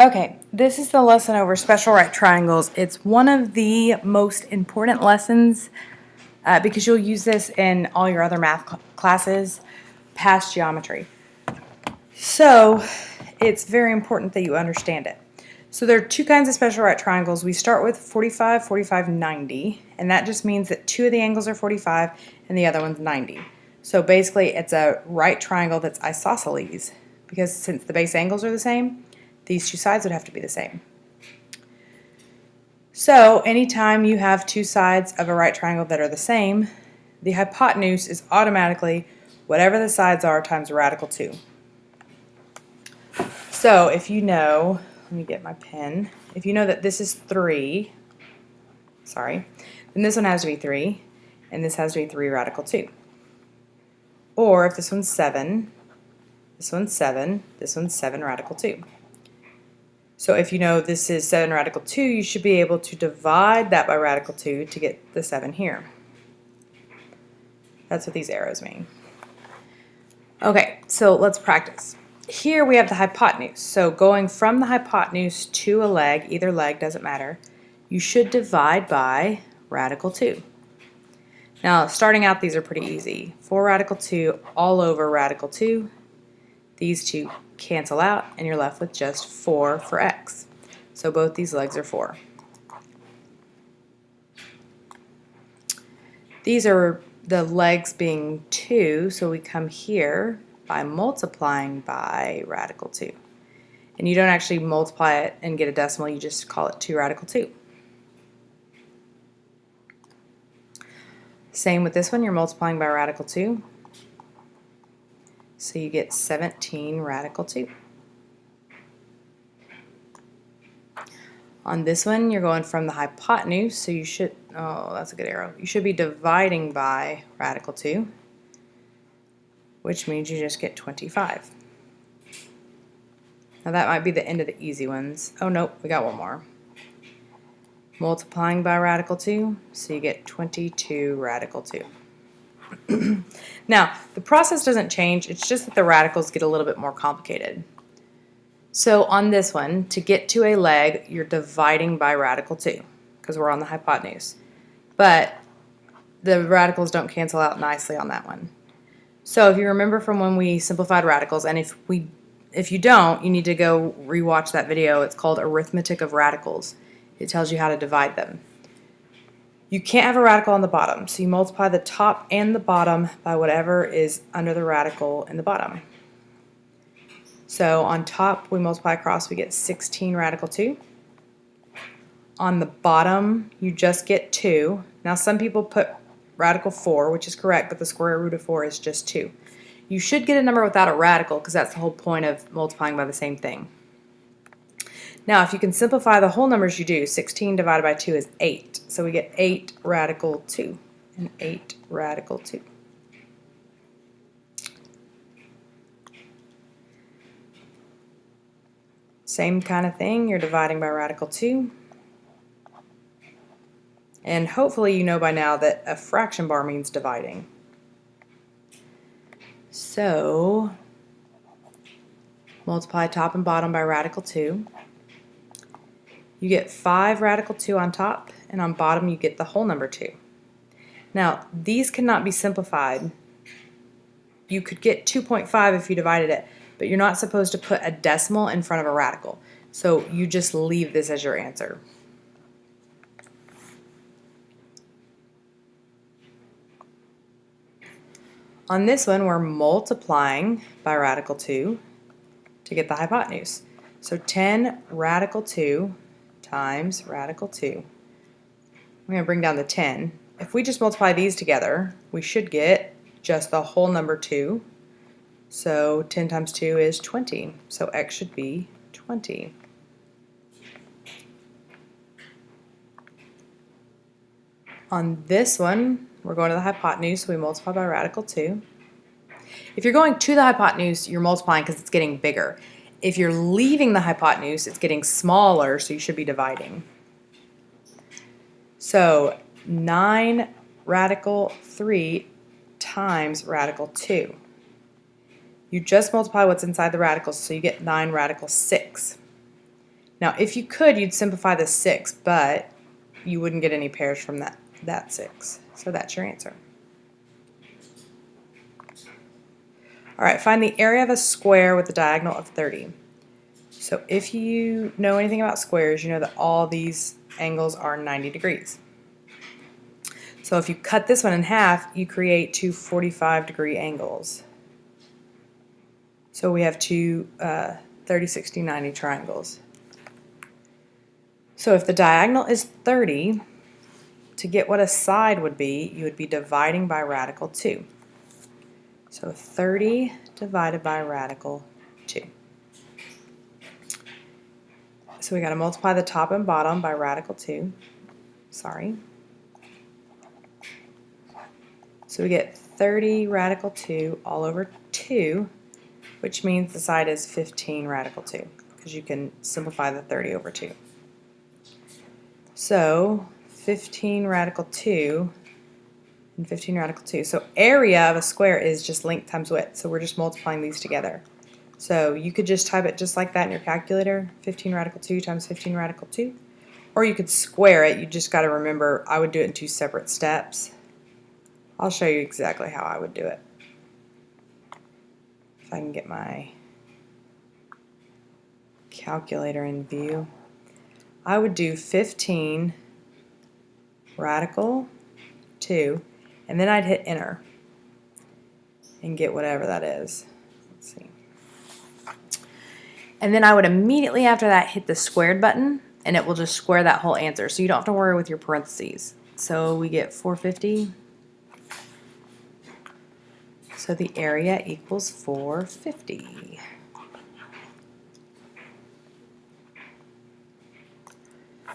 Okay, this is the lesson over special right triangles. It's one of the most important lessons because you'll use this in all your other math classes past geometry. So it's very important that you understand it. So there are two kinds of special right triangles. We start with 45, 45, 90, and that just means that two of the angles are 45 and the other one's 90. So basically it's a right triangle that's isosceles because since the base angles are the same, these two sides would have to be the same. So anytime you have two sides of a right triangle that are the same, the hypotenuse is automatically whatever the sides are times radical 2. So if you know, let me get my pen, if you know that this is 3, then this one has to be 3, and this has to be 3 radical 2. Or if this one's 7, this one's 7, this one's 7 radical 2. So if you know this is 7 radical 2, you should be able to divide that by radical 2 to get the 7 here. That's what these arrows mean. Okay, so let's practice. Here we have the hypotenuse. So going from the hypotenuse to a leg, either leg, doesn't matter, you should divide by radical 2. Now, starting out, these are pretty easy. 4 radical 2 all over radical 2. These two cancel out, and you're left with just 4 for x. So both these legs are 4. These are the legs being 2, so we come here by multiplying by radical 2. And you don't actually multiply it and get a decimal, you just call it 2 radical 2. Same with this one, you're multiplying by radical 2. So you get 17 radical 2. On this one, you're going from the hypotenuse, so you should, oh, that's a good arrow. You should be dividing by radical 2, which means you just get 25. Now that might be the end of the easy ones. Oh, nope, we got one more. Multiplying by radical 2, so you get 22 radical 2. Now, the process doesn't change, it's just that the radicals get a little bit more complicated. So on this one, to get to a leg, you're dividing by radical 2, because we're on the hypotenuse. But the radicals don't cancel out nicely on that one. So if you remember from when we simplified radicals, and if you don't, you need to go rewatch that video. It's called Arithmetic of Radicals. It tells you how to divide them. You can't have a radical on the bottom, so you multiply the top and the bottom by whatever is under the radical in the bottom. So on top, we multiply across, we get 16 radical 2. On the bottom, you just get 2. Now some people put radical 4, which is correct, but the square root of 4 is just 2. You should get a number without a radical because that's the whole point of multiplying by the same thing. Now, if you can simplify the whole numbers you do, 16 divided by 2 is 8. So we get 8 radical 2 and 8 radical 2. Same kind of thing, you're dividing by radical 2. And hopefully you know by now that a fraction bar means dividing. So, multiply top and bottom by radical 2. You get 5 radical 2 on top, and on bottom you get the whole number 2. Now, these cannot be simplified. You could get 2.5 if you divided it, but you're not supposed to put a decimal in front of a radical. So you just leave this as your answer. On this one, we're multiplying by radical 2 to get the hypotenuse. So 10 radical 2 times radical 2. I'm going to bring down the 10. If we just multiply these together, we should get just the whole number 2. So 10 times 2 is 20. So x should be 20. On this one, we're going to the hypotenuse, so we multiply by radical 2. If you're going to the hypotenuse, you're multiplying because it's getting bigger. If you're leaving the hypotenuse, it's getting smaller, so you should be dividing. So 9 radical 3 times radical 2. You just multiply what's inside the radicals, so you get 9 radical 6. Now, if you could, you'd simplify the 6, but you wouldn't get any pairs from that 6. So that's your answer. All right, find the area of a square with a diagonal of 30. So if you know anything about squares, you know that all these angles are 90 degrees. So if you cut this one in half, you create two 45-degree angles. So we have two 30, 60, 90 triangles. So if the diagonal is 30, to get what a side would be, you would be dividing by radical 2. So 30 divided by radical 2. So we got to multiply the top and bottom by radical 2. Sorry. So we get 30 radical 2 all over 2, which means the side is 15 radical 2, because you can simplify the 30 over 2. So 15 radical 2 and 15 radical 2. So area of a square is just length times width, so we're just multiplying these together. So you could just type it just like that in your calculator, 15 radical 2 times 15 radical 2. Or you could square it. You just got to remember, I would do it in 2 separate steps. I'll show you exactly how I would do it. If I can get my calculator in view. I would do 15 radical 2, and then I'd hit enter and get whatever that is. Let's see. And then I would immediately after that hit the squared button, and it will just square that whole answer, so you don't have to worry with your parentheses. So we get 450. So the area equals 450.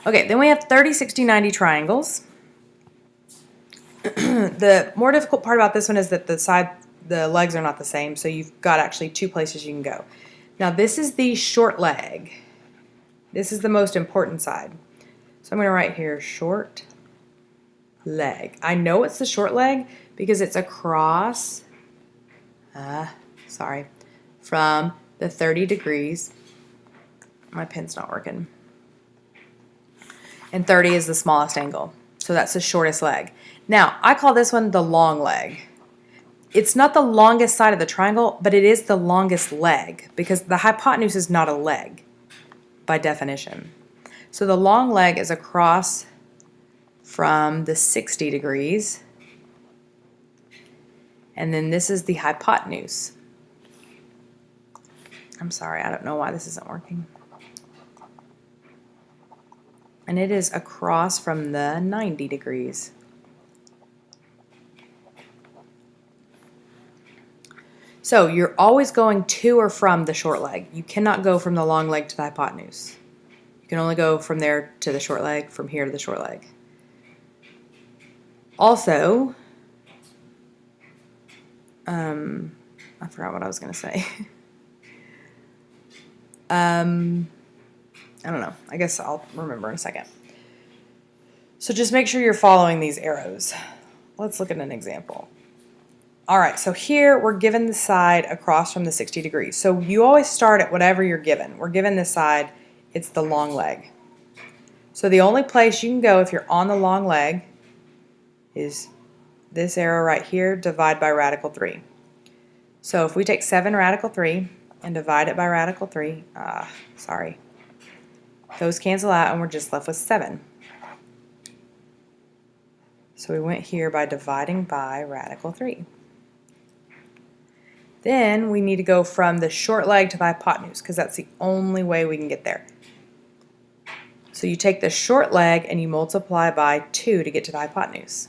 Okay, then we have 30, 60, 90 triangles. The more difficult part about this one is that the legs are not the same, so you've got actually 2 places you can go. Now this is the short leg. This is the most important side. So I'm going to write here short leg. I know it's the short leg because it's across, from the 30 degrees. My pen's not working. And 30 is the smallest angle. So that's the shortest leg. Now, I call this one the long leg. It's not the longest side of the triangle, but it is the longest leg because the hypotenuse is not a leg by definition. So the long leg is across from the 60 degrees, and then this is the hypotenuse. I'm sorry, I don't know why this isn't working. And it is across from the 90 degrees. So you're always going to or from the short leg. You cannot go from the long leg to the hypotenuse. You can only go from there to the short leg, from here to the short leg. Also, I forgot what I was going to say. I don't know. I guess I'll remember in a second. So just make sure you're following these arrows. Let's look at an example. All right, so here we're given the side across from the 60 degrees. So you always start at whatever you're given. We're given this side, it's the long leg. So the only place you can go if you're on the long leg is this arrow right here, divide by radical 3. So if we take 7 radical 3 and divide it by radical 3, those cancel out and we're just left with 7. So we went here by dividing by radical 3. Then we need to go from the short leg to the hypotenuse because that's the only way we can get there. So you take the short leg and you multiply by 2 to get to the hypotenuse.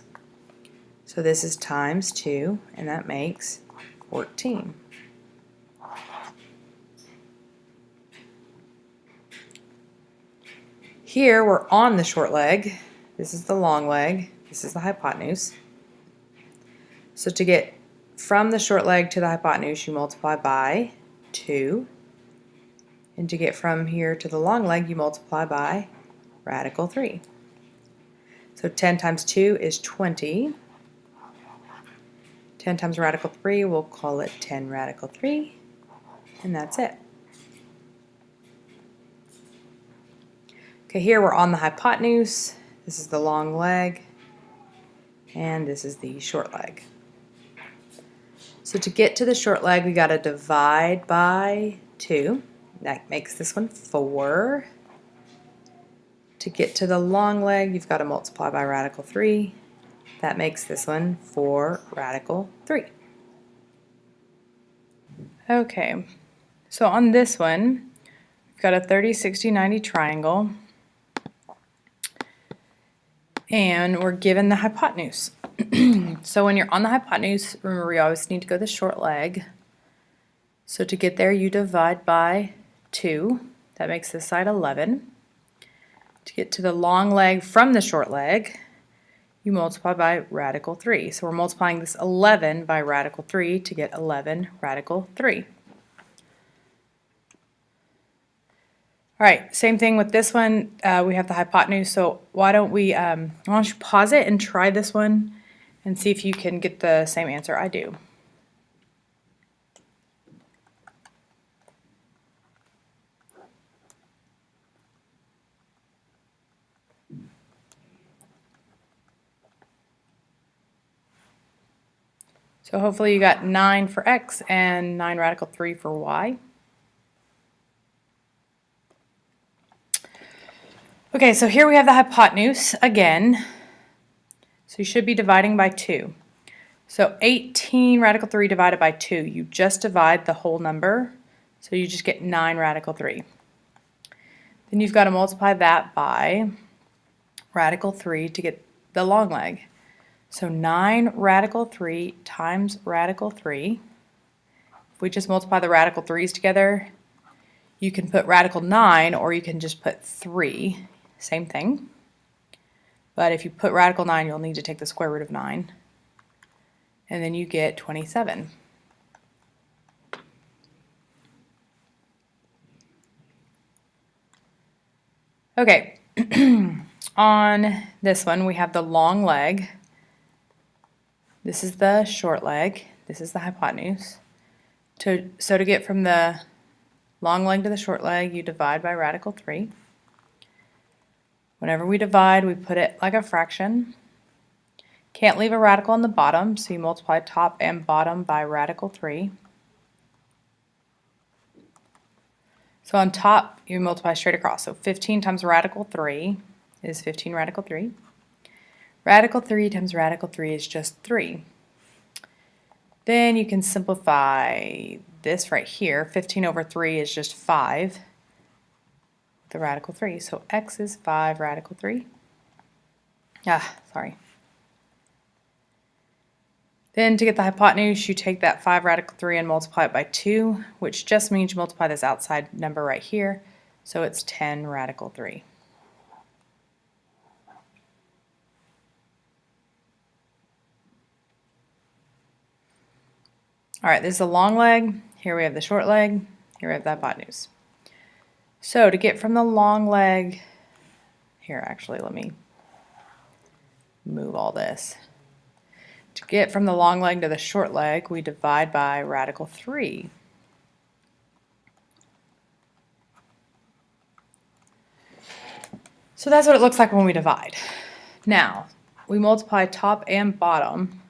So this is times 2, and that makes 14. Here we're on the short leg. This is the long leg. This is the hypotenuse. So to get from the short leg to the hypotenuse, you multiply by 2. And to get from here to the long leg, you multiply by radical 3. So 10 times 2 is 20. 10 times radical 3, we'll call it 10 radical 3. And that's it. Okay, here we're on the hypotenuse. This is the long leg, and this is the short leg. So to get to the short leg, we got to divide by 2. That makes this one 4. To get to the long leg, you've got to multiply by radical 3. That makes this one 4 radical 3. Okay, so on this one, we've got a 30, 60, 90 triangle, and we're given the hypotenuse. So when you're on the hypotenuse, remember we always need to go the short leg. So to get there, you divide by 2. That makes this side 11. To get to the long leg from the short leg, you multiply by radical 3. So we're multiplying this 11 by radical 3 to get 11 radical 3. All right, same thing with this one. We have the hypotenuse, so why don't you pause it and try this one and see if you can get the same answer I do. So hopefully you got 9 for x and 9 radical 3 for y. Okay, so here we have the hypotenuse again. So you should be dividing by 2. So 18 radical 3 divided by 2. You just divide the whole number, so you just get 9 radical 3. Then you've got to multiply that by radical 3 to get the long leg. So 9 radical 3 times radical 3. If we just multiply the radical 3's together, you can put radical 9 or you can just put 3. Same thing. But if you put radical 9, you'll need to take the square root of 9. And then you get 27. Okay, on this one we have the long leg. This is the short leg. This is the hypotenuse. So to get from the long leg to the short leg, you divide by radical 3. Whenever we divide, we put it like a fraction. Can't leave a radical on the bottom, so you multiply top and bottom by radical 3. So on top, you multiply straight across. So 15 times radical 3 is 15 radical 3. Radical 3 times radical 3 is just 3. Then you can simplify this right here. 15 over 3 is just 5, the radical 3. So x is 5 radical 3. Then to get the hypotenuse, you take that 5 radical 3 and multiply it by 2, which just means you multiply this outside number right here. So it's 10 radical 3. All right, this is the long leg. Here we have the short leg. Here we have the hypotenuse. So to get from the long leg, here actually let me move all this. To get from the long leg to the short leg, we divide by radical 3. So that's what it looks like when we divide. Now, we multiply top and bottom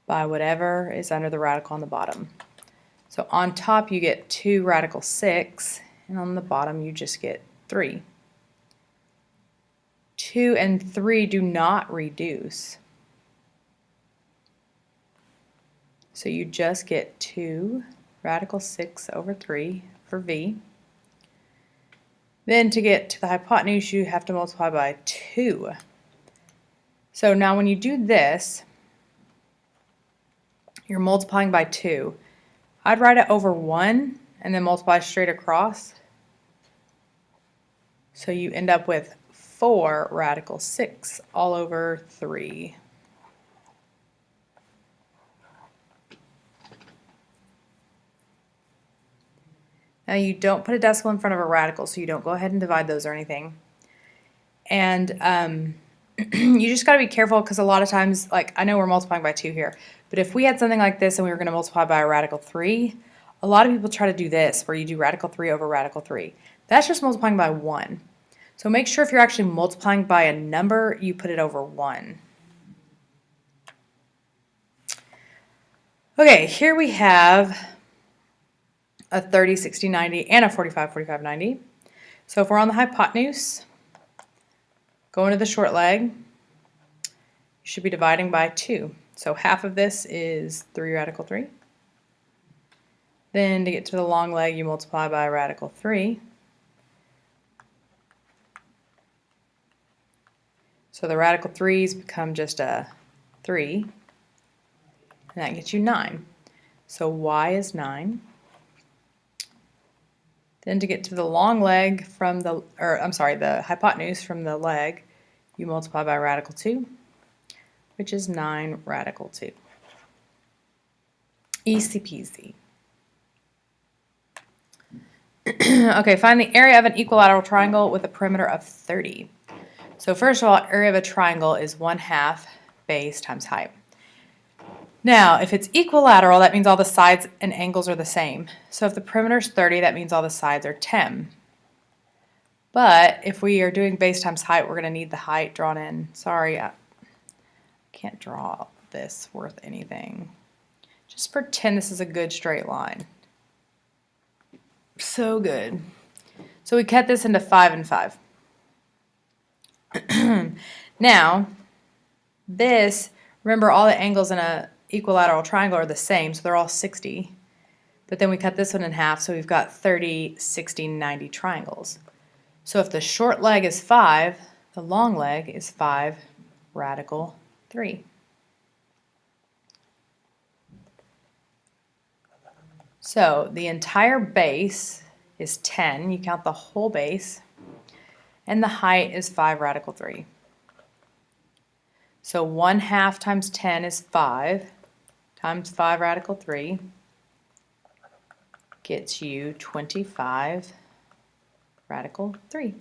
by whatever is under the radical on the bottom. So on top you get 2 radical 6, and on the bottom you just get 3. 2 and 3 do not reduce. So you just get 2 radical 6 over 3 for v. Then to get to the hypotenuse, you have to multiply by 2. So now when you do this, you're multiplying by 2. I'd write it over 1 and then multiply straight across. So you end up with 4 radical 6 all over 3. Now you don't put a decimal in front of a radical, so you don't go ahead and divide those or anything. And you just got to be careful because a lot of times, like I know we're multiplying by 2 here, but if we had something like this and we were going to multiply by a radical 3, a lot of people try to do this where you do radical 3 over radical 3. That's just multiplying by 1. So make sure if you're actually multiplying by a number, you put it over 1. Okay, here we have a 30, 60, 90, and a 45, 45, 90. So if we're on the hypotenuse, going to the short leg, you should be dividing by 2. So half of this is 3 radical 3. Then to get to the long leg, you multiply by radical 3. So the radical 3's become just a 3. And that gets you 9. So y is 9. Then to get to the long leg from the, the hypotenuse from the leg, you multiply by radical 2, which is 9 radical 2. Easy peasy. Okay, find the area of an equilateral triangle with a perimeter of 30. So first of all, area of a triangle is 1/2 base times height. Now, if it's equilateral, that means all the sides and angles are the same. So if the perimeter is 30, that means all the sides are 10. But if we are doing base times height, we're going to need the height drawn in. Sorry, I can't draw this worth anything. Just pretend this is a good straight line. So good. So we cut this into 5 and 5. Now, this, remember all the angles in a equilateral triangle are the same, so they're all 60. But then we cut this one in half, so we've got 30, 60, 90 triangles. So if the short leg is 5, the long leg is 5 radical 3. So the entire base is 10. You count the whole base. And the height is 5 radical 3. So 1/2 times 10 is 5 times 5 radical 3 gets you 25 radical 3.